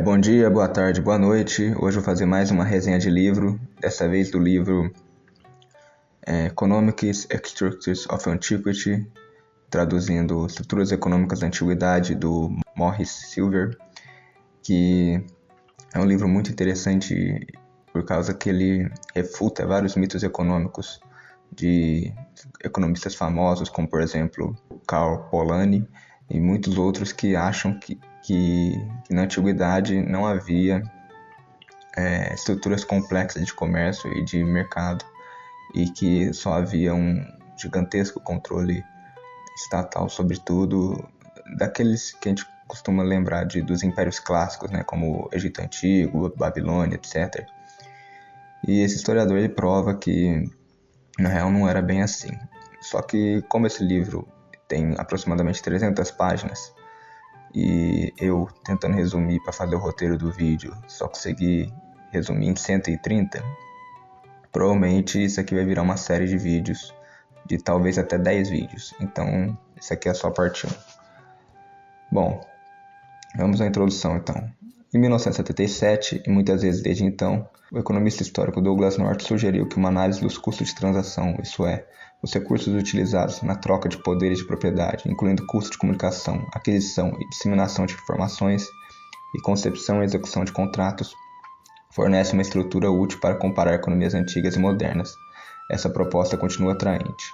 Bom dia, boa tarde, boa noite. Hoje eu vou fazer mais uma resenha de livro, dessa vez do livro Economics Structures of Antiquity, traduzindo Estruturas Econômicas da Antiguidade, do Morris Silver, que é um livro muito interessante por causa que ele refuta vários mitos econômicos de economistas famosos, como por exemplo Karl Polanyi e muitos outros que acham que na antiguidade não havia estruturas complexas de comércio e de mercado e que só havia um gigantesco controle estatal sobre tudo, daqueles que a gente costuma lembrar dos impérios clássicos, né, como o Egito Antigo, Babilônia, etc. E esse historiador ele prova que na real não era bem assim. Só que como esse livro tem aproximadamente 300 páginas e eu tentando resumir para fazer o roteiro do vídeo só consegui resumir em 130, provavelmente isso aqui vai virar uma série de vídeos de talvez até 10 vídeos. Então isso aqui é só a parte 1. Bom, vamos à introdução então. Em 1977, e muitas vezes desde então, o economista histórico Douglas North sugeriu que uma análise dos custos de transação, isso é, os recursos utilizados na troca de poderes de propriedade, incluindo custo de comunicação, aquisição e disseminação de informações, e concepção e execução de contratos, fornece uma estrutura útil para comparar economias antigas e modernas. Essa proposta continua atraente.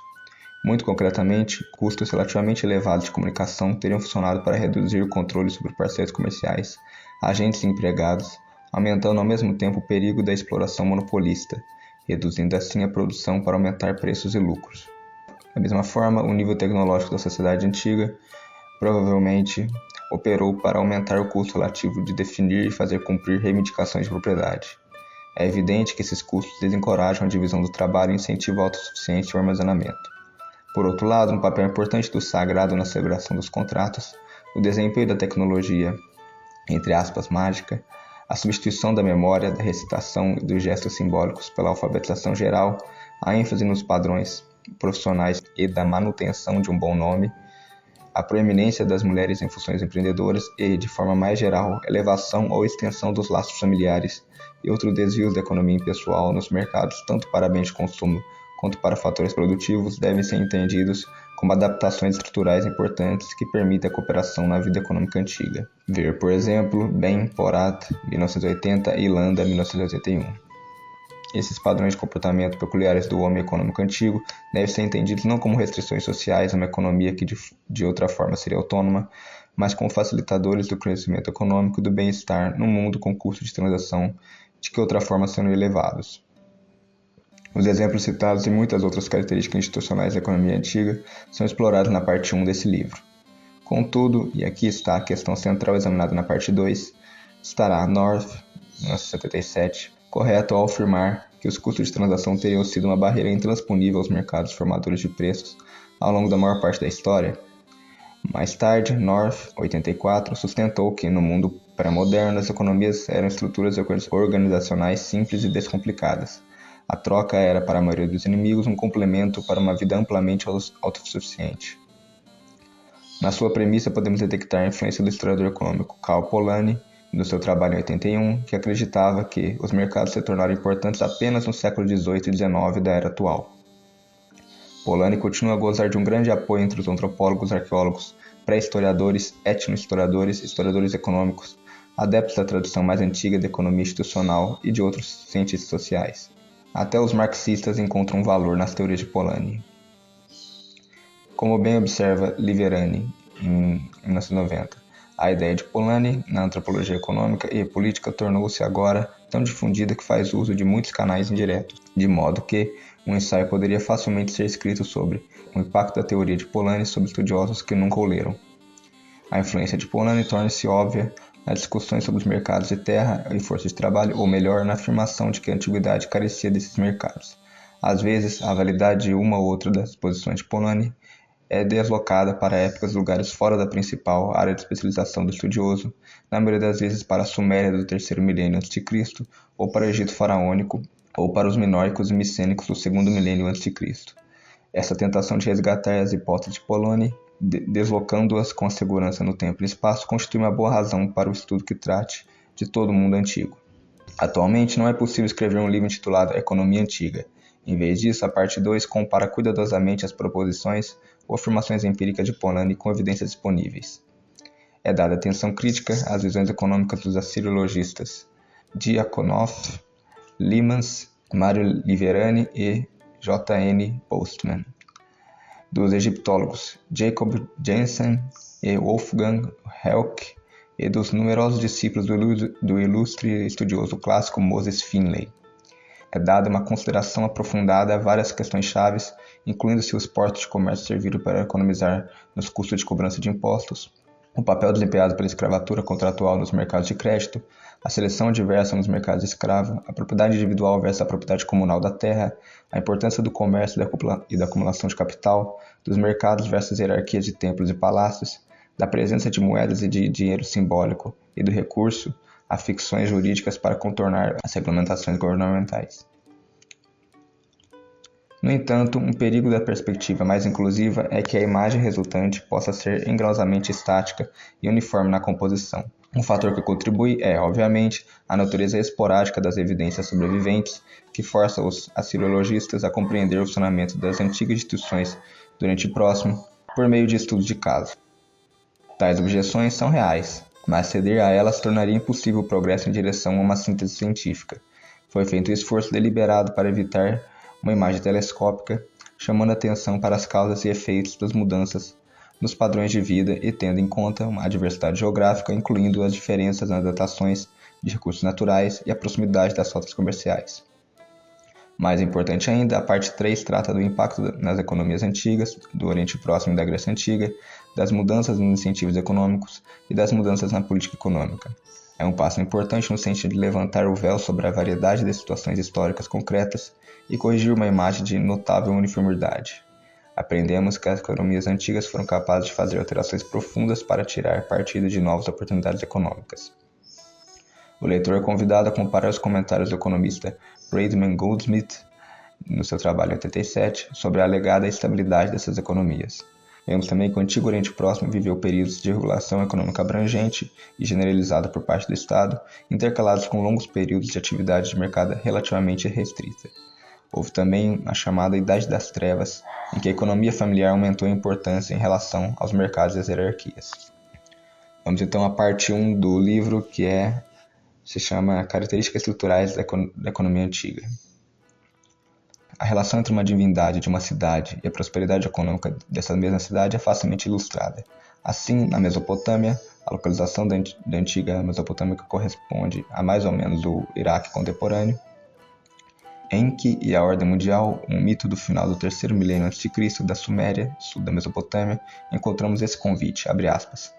Muito concretamente, custos relativamente elevados de comunicação teriam funcionado para reduzir o controle sobre parceiros comerciais, agentes e empregados, aumentando ao mesmo tempo o perigo da exploração monopolista, reduzindo assim a produção para aumentar preços e lucros. Da mesma forma, o nível tecnológico da sociedade antiga provavelmente operou para aumentar o custo relativo de definir e fazer cumprir reivindicações de propriedade. É evidente que esses custos desencorajam a divisão do trabalho e incentivam a autossuficiência e o armazenamento. Por outro lado, um papel importante do sagrado na celebração dos contratos, o desempenho da tecnologia, entre aspas, mágica, a substituição da memória, da recitação e dos gestos simbólicos pela alfabetização geral, a ênfase nos padrões profissionais e da manutenção de um bom nome, a proeminência das mulheres em funções empreendedoras e, de forma mais geral, elevação ou extensão dos laços familiares e outros desvios da economia impessoal nos mercados, tanto para bens de consumo quanto para fatores produtivos, devem ser entendidos como adaptações estruturais importantes que permitem a cooperação na vida econômica antiga. Ver, por exemplo, Ben Porat, 1980 e Landa, 1981. Esses padrões de comportamento peculiares do homem econômico antigo devem ser entendidos não como restrições sociais a uma economia que de outra forma seria autônoma, mas como facilitadores do crescimento econômico e do bem-estar num mundo com custos de transação de que outra forma seriam elevados. Os exemplos citados e muitas outras características institucionais da economia antiga são explorados na parte 1 desse livro. Contudo, e aqui está a questão central examinada na parte 2, estará North, 1977, correto ao afirmar que os custos de transação teriam sido uma barreira intransponível aos mercados formadores de preços ao longo da maior parte da história? Mais tarde, North, 84, sustentou que no mundo pré-moderno as economias eram estruturas organizacionais simples e descomplicadas. A troca era, para a maioria dos inimigos, um complemento para uma vida amplamente autossuficiente. Na sua premissa, podemos detectar a influência do historiador econômico Karl Polanyi, no seu trabalho em 81, que acreditava que os mercados se tornaram importantes apenas no século XVIII e XIX da era atual. Polanyi continua a gozar de um grande apoio entre os antropólogos, arqueólogos, pré-historiadores, etnohistoradores, historiadores econômicos, adeptos da tradição mais antiga da economia institucional e de outros cientistas sociais. Até os marxistas encontram valor nas teorias de Polanyi. Como bem observa Liverani, em 1990, a ideia de Polanyi na antropologia econômica e política tornou-se agora tão difundida que faz uso de muitos canais indiretos, de modo que um ensaio poderia facilmente ser escrito sobre o impacto da teoria de Polanyi sobre estudiosos que nunca o leram. A influência de Polanyi torna-se óbvia nas discussões sobre os mercados de terra e força de trabalho, ou melhor, na afirmação de que a antiguidade carecia desses mercados. Às vezes, a validade de uma ou outra das posições de Polanyi é deslocada para épocas e lugares fora da principal área de especialização do estudioso, na maioria das vezes para a Suméria do terceiro milênio a.C., ou para o Egito faraônico, ou para os minoicos e micênicos do segundo milênio a.C. Essa tentação de resgatar as hipóteses de Polanyi, deslocando-as com segurança no tempo e espaço, constitui uma boa razão para o estudo que trate de todo o mundo antigo. Atualmente não é possível escrever um livro intitulado Economia Antiga. Em vez disso, a parte 2 compara cuidadosamente as proposições ou afirmações empíricas de Polanyi com evidências disponíveis. É dada atenção crítica às visões econômicas dos assiriologistas Diakonoff, Leemans, Mário Liverani e J. N. Postman, dos egiptólogos Jacob Jensen e Wolfgang Helck e dos numerosos discípulos do ilustre estudioso clássico Moses Finley. É dada uma consideração aprofundada a várias questões chaves, incluindo se os portos de comércio serviram para economizar nos custos de cobrança de impostos, o papel desempenhado pela escravatura contratual nos mercados de crédito, a seleção adversa nos mercados de escravo, a propriedade individual versus a propriedade comunal da terra, a importância do comércio e da acumulação de capital, dos mercados versus hierarquias de templos e palácios, da presença de moedas e de dinheiro simbólico e do recurso a ficções jurídicas para contornar as regulamentações governamentais. No entanto, um perigo da perspectiva mais inclusiva é que a imagem resultante possa ser engrosamente estática e uniforme na composição. Um fator que contribui é, obviamente, a natureza esporádica das evidências sobreviventes, que força os assiriologistas a compreender o funcionamento das antigas instituições do Oriente Próximo por meio de estudos de caso. Tais objeções são reais, mas ceder a elas tornaria impossível o progresso em direção a uma síntese científica. Foi feito um esforço deliberado para evitar uma imagem telescópica, chamando a atenção para as causas e efeitos das mudanças nos padrões de vida e tendo em conta uma diversidade geográfica, incluindo as diferenças nas datações de recursos naturais e a proximidade das rotas comerciais. Mais importante ainda, a parte 3 trata do impacto nas economias antigas, do Oriente Próximo e da Grécia Antiga, das mudanças nos incentivos econômicos e das mudanças na política econômica. É um passo importante no sentido de levantar o véu sobre a variedade de situações históricas concretas e corrigir uma imagem de notável uniformidade. Aprendemos que as economias antigas foram capazes de fazer alterações profundas para tirar partido de novas oportunidades econômicas. O leitor é convidado a comparar os comentários do economista Friedman Goldsmith, no seu trabalho em 87, sobre a alegada estabilidade dessas economias. Vemos também que o antigo Oriente Próximo viveu períodos de regulação econômica abrangente e generalizada por parte do Estado, intercalados com longos períodos de atividade de mercado relativamente restrita. Houve também a chamada Idade das Trevas, em que a economia familiar aumentou em importância em relação aos mercados e às hierarquias. Vamos então à parte 1 do livro, que se chama Características Estruturais da Economia Antiga. A relação entre uma divindade de uma cidade e a prosperidade econômica dessa mesma cidade é facilmente ilustrada. Assim, na Mesopotâmia, a localização da antiga Mesopotâmia corresponde a mais ou menos o Iraque contemporâneo. Enki e a Ordem Mundial, um mito do final do terceiro milênio a.C. da Suméria, sul da Mesopotâmia, encontramos esse convite, abre aspas,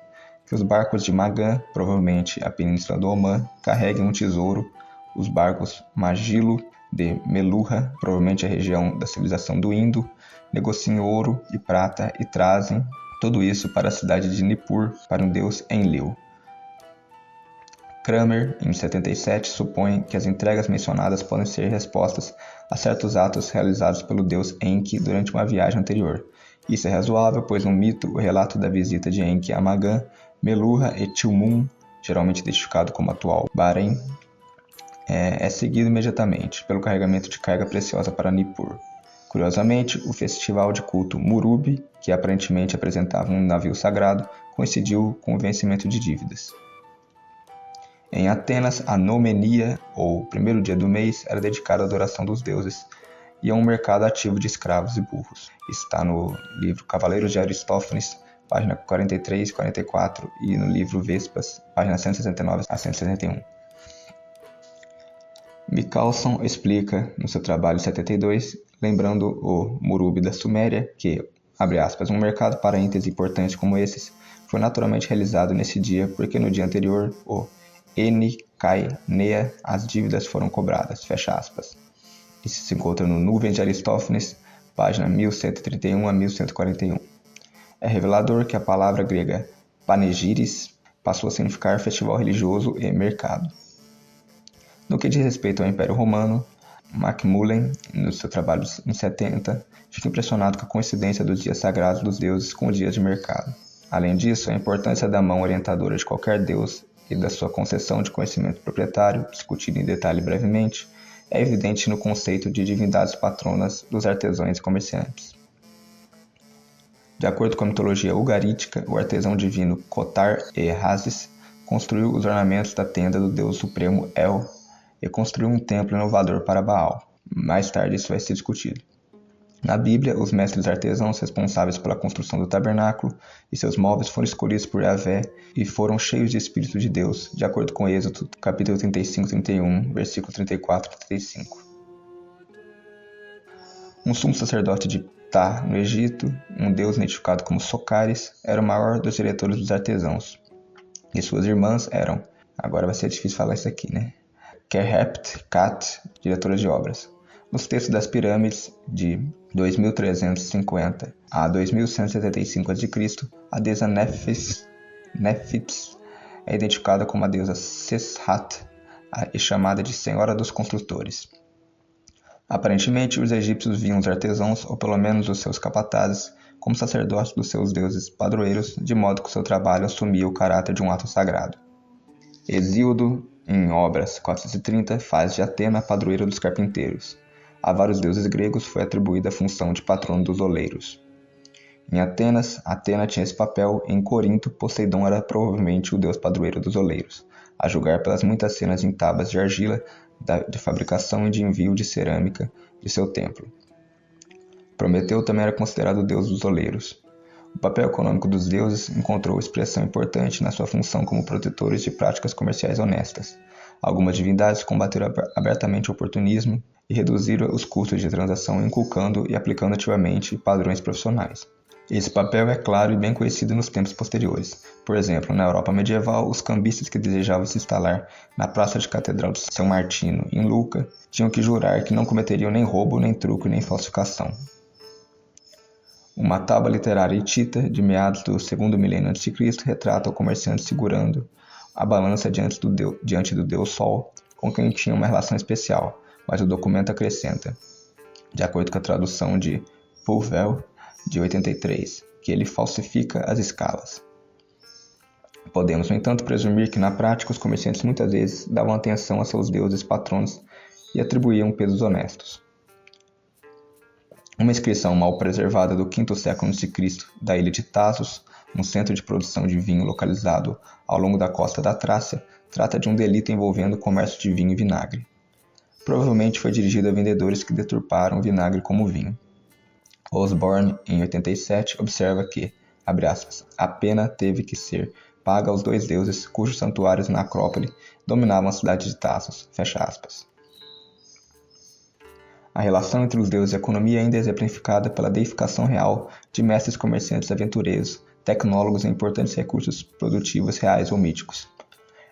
que os barcos de Magan, provavelmente a península do Omã, carreguem um tesouro, os barcos Magilo de Meluha, provavelmente a região da civilização do Indo, negociem ouro e prata e trazem tudo isso para a cidade de Nippur, para um deus Enlil. Kramer, em 77, supõe que as entregas mencionadas podem ser respostas a certos atos realizados pelo deus Enki durante uma viagem anterior. Isso é razoável, pois no mito, o relato da visita de Enki a Magan, Meluha e Tilmun, geralmente identificado como atual Bahrein, é seguido imediatamente pelo carregamento de carga preciosa para Nippur. Curiosamente, o festival de culto Murubi, que aparentemente apresentava um navio sagrado, coincidiu com o vencimento de dívidas. Em Atenas, a Nomenia, ou primeiro dia do mês, era dedicado à adoração dos deuses e a um mercado ativo de escravos e burros. Está no livro Cavaleiros de Aristófanes, página 43 e 44, e no livro Vespas, página 169 a 171. Michalson explica, no seu trabalho 72, lembrando o Murubi da Suméria, que, abre aspas, um mercado para entes importantes como esses foi naturalmente realizado nesse dia porque no dia anterior, o Enikainea, as dívidas foram cobradas, fecha aspas. Isso se encontra no Nuvens de Aristófanes, página 1131 a 1141. É revelador que a palavra grega panegiris passou a significar festival religioso e mercado. No que diz respeito ao Império Romano, Macmullen, no seu trabalho em 70, fica impressionado com a coincidência dos dias sagrados dos deuses com os dias de mercado. Além disso, a importância da mão orientadora de qualquer deus e da sua concessão de conhecimento proprietário, discutido em detalhe brevemente, é evidente no conceito de divindades patronas dos artesãos e comerciantes. De acordo com a mitologia ugarítica, o artesão divino Cotar-e-Hazes construiu os ornamentos da tenda do deus supremo El e construiu um templo inovador para Baal. Mais tarde isso vai ser discutido. Na Bíblia, os mestres artesãos responsáveis pela construção do tabernáculo e seus móveis foram escolhidos por Yahvé e foram cheios de Espírito de Deus, de acordo com Êxodo, capítulo 35 e 31, versículos 34 e 35. Um sumo sacerdote de Ptah, no Egito, um deus identificado como Socares, era o maior dos diretores dos artesãos. E suas irmãs eram, agora vai ser difícil falar isso aqui, né? Kerhept, Kat, diretora de obras. Nos textos das pirâmides de 2350 a 2175 a.C., a deusa Nephthys é identificada como a deusa Seshat e chamada de Senhora dos Construtores. Aparentemente, os egípcios viam os artesãos, ou pelo menos os seus capatazes, como sacerdotes dos seus deuses padroeiros, de modo que o seu trabalho assumia o caráter de um ato sagrado. Hesíodo, em Obras 430, faz de Atena a padroeira dos carpinteiros. A vários deuses gregos foi atribuída a função de patrono dos oleiros. Em Atenas, Atena tinha esse papel, e em Corinto, Poseidon era provavelmente o deus padroeiro dos oleiros, a julgar pelas muitas cenas em tábuas de argila de fabricação e de envio de cerâmica de seu templo. Prometeu também era considerado o deus dos oleiros. O papel econômico dos deuses encontrou expressão importante na sua função como protetores de práticas comerciais honestas. Algumas divindades combateram abertamente o oportunismo e reduziram os custos de transação, inculcando e aplicando ativamente padrões profissionais. Esse papel é claro e bem conhecido nos tempos posteriores. Por exemplo, na Europa medieval, os cambistas que desejavam se instalar na Praça de Catedral de São Martino, em Lucca, tinham que jurar que não cometeriam nem roubo, nem truque, nem falsificação. Uma tábua literária hitita, de meados do segundo milênio a.C., retrata o comerciante segurando a balança diante do deus Sol, com quem tinha uma relação especial, mas o documento acrescenta, de acordo com a tradução de Pouvel, de 83, que ele falsifica as escalas. Podemos, no entanto, presumir que na prática os comerciantes muitas vezes davam atenção a seus deuses patronos e atribuíam pesos honestos. Uma inscrição mal preservada do V século a.C. da ilha de Tasos, um centro de produção de vinho localizado ao longo da costa da Trácia, trata de um delito envolvendo o comércio de vinho e vinagre. Provavelmente foi dirigido a vendedores que deturparam o vinagre como vinho. Osborne, em 87, observa que, abre aspas, a pena teve que ser paga aos dois deuses cujos santuários na Acrópole dominavam a cidade de Tasos, fecha aspas. A relação entre os deuses e a economia ainda é exemplificada pela deificação real de mestres comerciantes aventureiros, tecnólogos e importantes recursos produtivos reais ou míticos.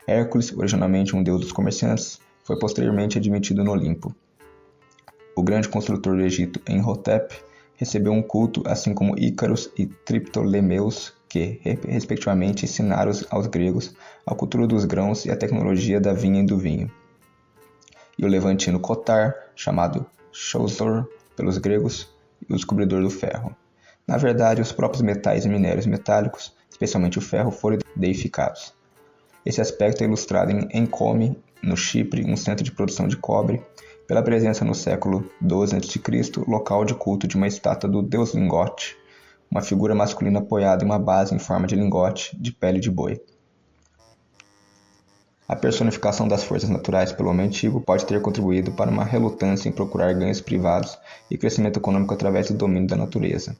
Hércules, originalmente um deus dos comerciantes, foi posteriormente admitido no Olimpo. O grande construtor do Egito, Enhotep, recebeu um culto, assim como Ícaros e Triptolemeus, que, respectivamente, ensinaram aos gregos a cultura dos grãos e a tecnologia da vinha e do vinho. E o levantino Cotar, chamado Chaucer pelos gregos, o descobridor do ferro. Na verdade, os próprios metais e minérios metálicos, especialmente o ferro, foram deificados. Esse aspecto é ilustrado em Encome, no Chipre, um centro de produção de cobre, pela presença no século XII a.C., local de culto de uma estátua do deus lingote, uma figura masculina apoiada em uma base em forma de lingote de pele de boi. A personificação das forças naturais pelo homem antigo pode ter contribuído para uma relutância em procurar ganhos privados e crescimento econômico através do domínio da natureza.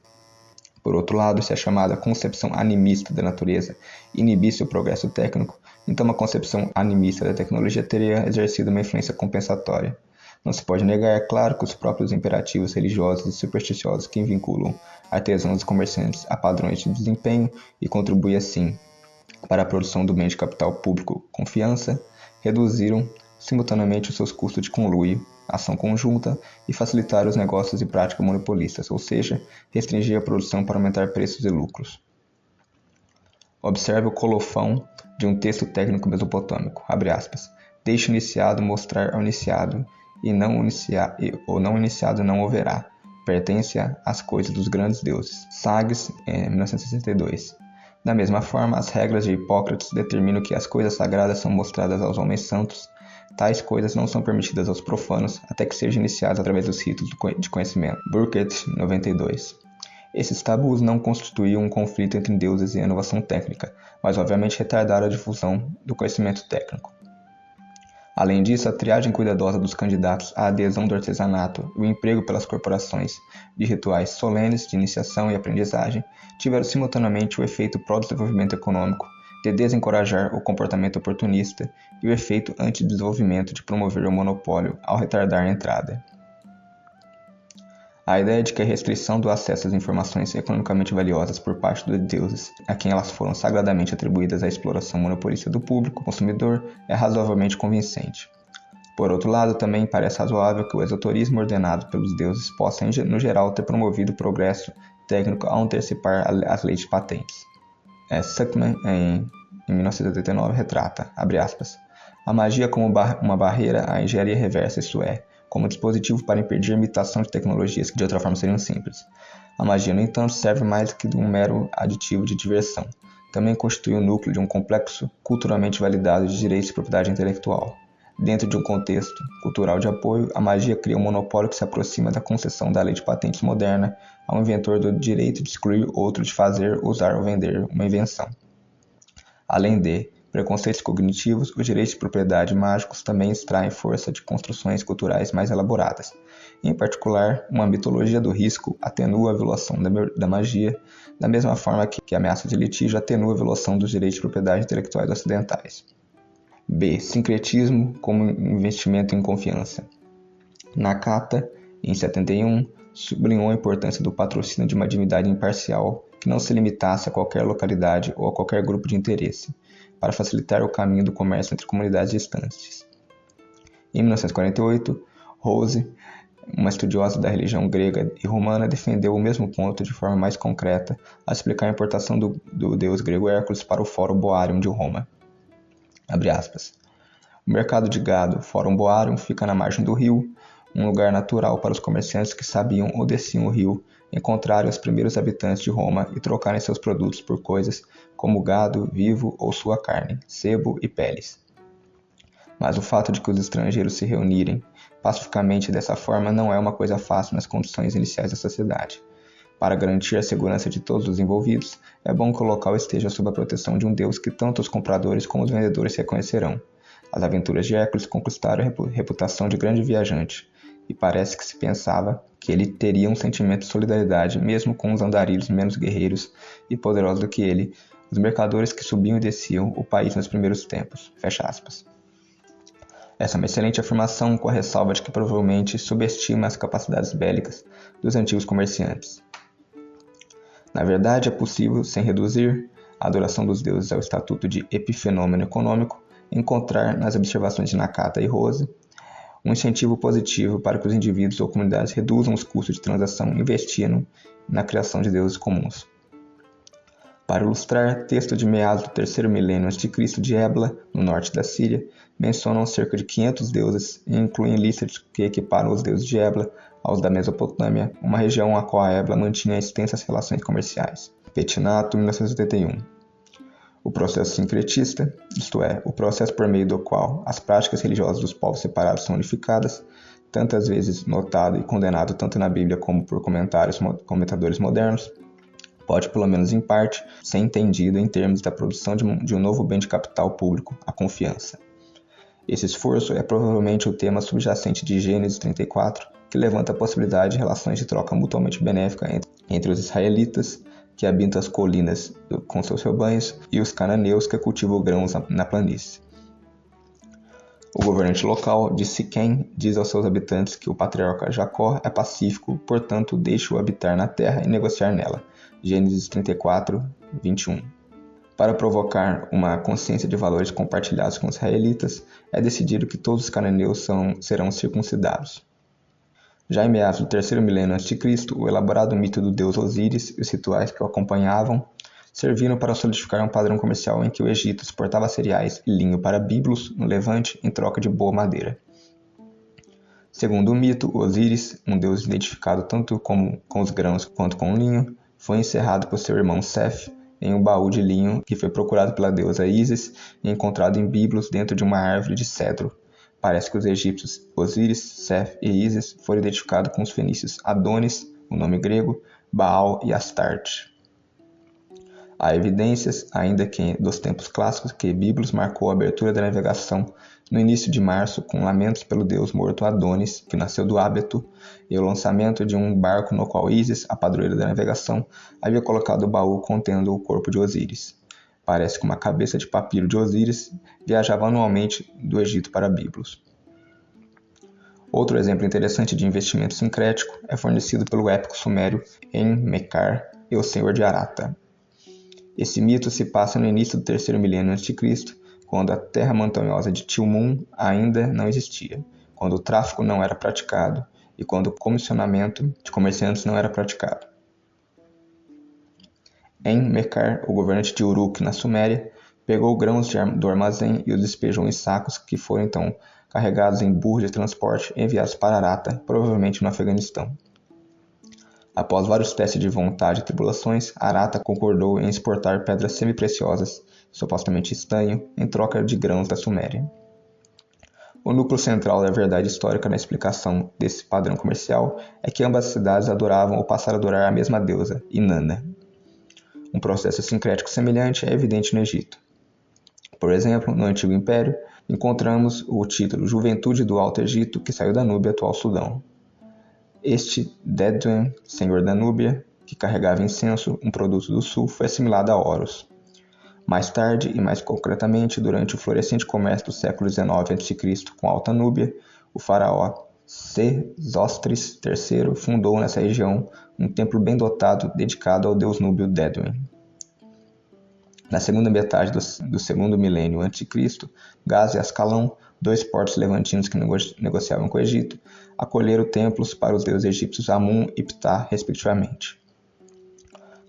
Por outro lado, se a chamada concepção animista da natureza inibisse o progresso técnico, então uma concepção animista da tecnologia teria exercido uma influência compensatória. Não se pode negar, é claro, que os próprios imperativos religiosos e supersticiosos que vinculam artesãos e comerciantes a padrões de desempenho e contribuem assim para a produção do bem de capital público confiança, reduziram simultaneamente os seus custos de conluio, ação conjunta e facilitaram os negócios e práticas monopolistas, ou seja, restringir a produção para aumentar preços e lucros. Observe o colofão de um texto técnico mesopotâmico, abre aspas, deixe o iniciado mostrar ao iniciado, o não iniciado não o verá, pertence às coisas dos grandes deuses. Sagres, 1962. Da mesma forma, as regras de Hipócrates determinam que as coisas sagradas são mostradas aos homens santos. Tais coisas não são permitidas aos profanos, até que sejam iniciadas através dos ritos de conhecimento. Burkett, 92. Esses tabus não constituíam um conflito entre deuses e a inovação técnica, mas obviamente retardaram a difusão do conhecimento técnico. Além disso, a triagem cuidadosa dos candidatos à adesão do artesanato e o emprego pelas corporações de rituais solenes de iniciação e aprendizagem tiveram simultaneamente o efeito pró-desenvolvimento econômico de desencorajar o comportamento oportunista e o efeito anti-desenvolvimento de promover o monopólio ao retardar a entrada. A ideia de que a restrição do acesso às informações economicamente valiosas por parte dos deuses, a quem elas foram sagradamente atribuídas à exploração monopolista do público consumidor, é razoavelmente convincente. Por outro lado, também parece razoável que o esoterismo ordenado pelos deuses possa, no geral, ter promovido o progresso técnico ao antecipar as leis de patentes. Suckman, em 1989, retrata, abre aspas, a magia como uma barreira à engenharia reversa, isto é, como dispositivo para impedir a imitação de tecnologias que de outra forma seriam simples. A magia, no entanto, serve mais que um mero aditivo de diversão. Também constitui o núcleo de um complexo culturalmente validado de direitos de propriedade intelectual. Dentro de um contexto cultural de apoio, a magia cria um monopólio que se aproxima da concessão da lei de patentes moderna ao inventor do direito de excluir outro de fazer, usar ou vender uma invenção. Além de preconceitos cognitivos, os direitos de propriedade mágicos também extraem força de construções culturais mais elaboradas. Em particular, uma mitologia do risco atenua a violação da magia, da mesma forma que a ameaça de litígio atenua a violação dos direitos de propriedade intelectuais ocidentais. B. Sincretismo como investimento em confiança. Nakata, em 71, sublinhou a importância do patrocínio de uma divindade imparcial que não se limitasse a qualquer localidade ou a qualquer grupo de interesse, para facilitar o caminho do comércio entre comunidades distantes. Em 1948, Rose, uma estudiosa da religião grega e romana, defendeu o mesmo ponto de forma mais concreta ao explicar a importação do deus grego Hércules para o Fórum Boarium de Roma. Abre aspas. O mercado de gado, Fórum Boarium, fica na margem do rio, um lugar natural para os comerciantes que sabiam ou desciam o rio encontrarem os primeiros habitantes de Roma e trocarem seus produtos por coisas como gado vivo ou sua carne, sebo e peles. Mas o fato de que os estrangeiros se reunirem pacificamente dessa forma não é uma coisa fácil nas condições iniciais da sociedade. Para garantir a segurança de todos os envolvidos, é bom que o local esteja sob a proteção de um deus que tanto os compradores como os vendedores reconhecerão. As aventuras de Hércules conquistaram a reputação de grande viajante, e parece que se pensava que ele teria um sentimento de solidariedade mesmo com os andarilhos menos guerreiros e poderosos do que ele, os mercadores que subiam e desciam o país nos primeiros tempos. Fecha aspas. Essa é uma excelente afirmação com a ressalva de que provavelmente subestima as capacidades bélicas dos antigos comerciantes. Na verdade, é possível, sem reduzir a adoração dos deuses ao estatuto de epifenômeno econômico, encontrar nas observações de Nakata e Rose um incentivo positivo para que os indivíduos ou comunidades reduzam os custos de transação investindo na criação de deuses comuns. Para ilustrar, texto de meados do terceiro milênio a.C. de Ebla, no norte da Síria, mencionam cerca de 500 deuses e incluem listas que equiparam os deuses de Ebla aos da Mesopotâmia, uma região a qual a Ebla mantinha extensas relações comerciais. Pettinato, 1981. O processo sincretista, isto é, o processo por meio do qual as práticas religiosas dos povos separados são unificadas, tantas vezes notado e condenado tanto na Bíblia como por comentadores modernos, pode, pelo menos em parte, ser entendido em termos da produção de um novo bem de capital público, a confiança. Esse esforço é provavelmente o tema subjacente de Gênesis 34, que levanta a possibilidade de relações de troca mutuamente benéfica entre os israelitas, que habitam as colinas com seus rebanhos, e os cananeus que cultivam grãos na planície. O governante local de Siquém diz aos seus habitantes que o patriarca Jacó é pacífico, portanto deixe-o habitar na terra e negociar nela. Gênesis 34, 21. Para provocar uma consciência de valores compartilhados com os israelitas, é decidido que todos os cananeus serão circuncidados. Já em meados do terceiro milênio a.C., o elaborado mito do deus Osíris e os rituais que o acompanhavam serviram para solidificar um padrão comercial em que o Egito exportava cereais e linho para Biblos, no Levante, em troca de boa madeira. Segundo o mito, Osíris, um deus identificado tanto com os grãos quanto com o linho, foi encerrado por seu irmão Seth em um baú de linho que foi procurado pela deusa Ísis e encontrado em biblos dentro de uma árvore de cedro. Parece que os egípcios Osíris, Seth e Ísis foram identificados com os fenícios Adonis, o nome grego, Baal e Astarte. Há evidências, ainda que dos tempos clássicos, que Biblos marcou a abertura da navegação no início de março, com lamentos pelo deus morto Adonis, que nasceu do hábito, e o lançamento de um barco no qual Ísis, a padroeira da navegação, havia colocado o baú contendo o corpo de Osíris. Parece que uma cabeça de papiro de Osíris viajava anualmente do Egito para Biblos. Outro exemplo interessante de investimento sincrético é fornecido pelo épico sumério En-Mekar e o Senhor de Arata. Esse mito se passa no início do terceiro milênio a.C., quando a terra montanhosa de Tilmun ainda não existia, quando o tráfico não era praticado e quando o comissionamento de comerciantes não era praticado. En-Mekar, o governante de Uruk, na Suméria, pegou grãos do armazém e os despejou em sacos que foram então carregados em burros de transporte e enviados para Arata, provavelmente no Afeganistão. Após vários testes de vontade e tribulações, Arata concordou em exportar pedras semi-preciosas, supostamente estanho, em troca de grãos da Suméria. O núcleo central da verdade histórica na explicação desse padrão comercial é que ambas as cidades adoravam ou passaram a adorar a mesma deusa, Inanna. Um processo sincrético semelhante é evidente no Egito. Por exemplo, no Antigo Império, encontramos o título Juventude do Alto Egito, que saiu da Núbia, atual Sudão. Este Deduen, senhor da Núbia, que carregava incenso, um produto do sul, foi assimilado a Horus. Mais tarde, e mais concretamente, durante o florescente comércio do século XIX a.C. com a Alta Núbia, o faraó Sesostris III fundou nessa região um templo bem dotado dedicado ao deus núbio Deduen. Na segunda metade do segundo milênio a.C., Gaza e Ascalão, dois portos levantinos que negociavam com o Egito, acolheram templos para os deuses egípcios Amun e Ptah, respectivamente.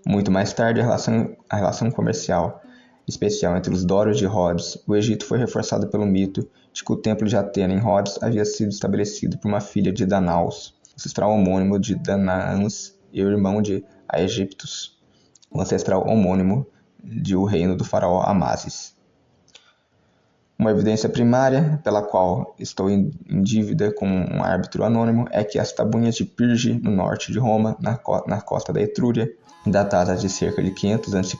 Muito mais tarde, a relação comercial especial entre os Dórios de Rhodes, o Egito foi reforçada pelo mito de que o templo de Atena em Rhodes havia sido estabelecido por uma filha de Danaus, ancestral homônimo de Danaans e irmão de Aegyptus, o ancestral homônimo do reino do faraó Amasis. Uma evidência primária, pela qual estou em dívida com um árbitro anônimo, é que as tabuinhas de Pirge, no norte de Roma, na costa da Etrúria, datadas de cerca de 500 a.C.,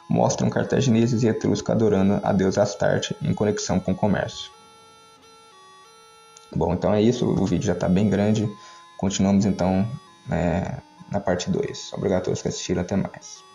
mostram cartagineses e etruscos adorando a deusa Astarte em conexão com o comércio. Bom, então é isso, o vídeo já está bem grande. Continuamos então na parte 2. Obrigado a todos que assistiram, até mais.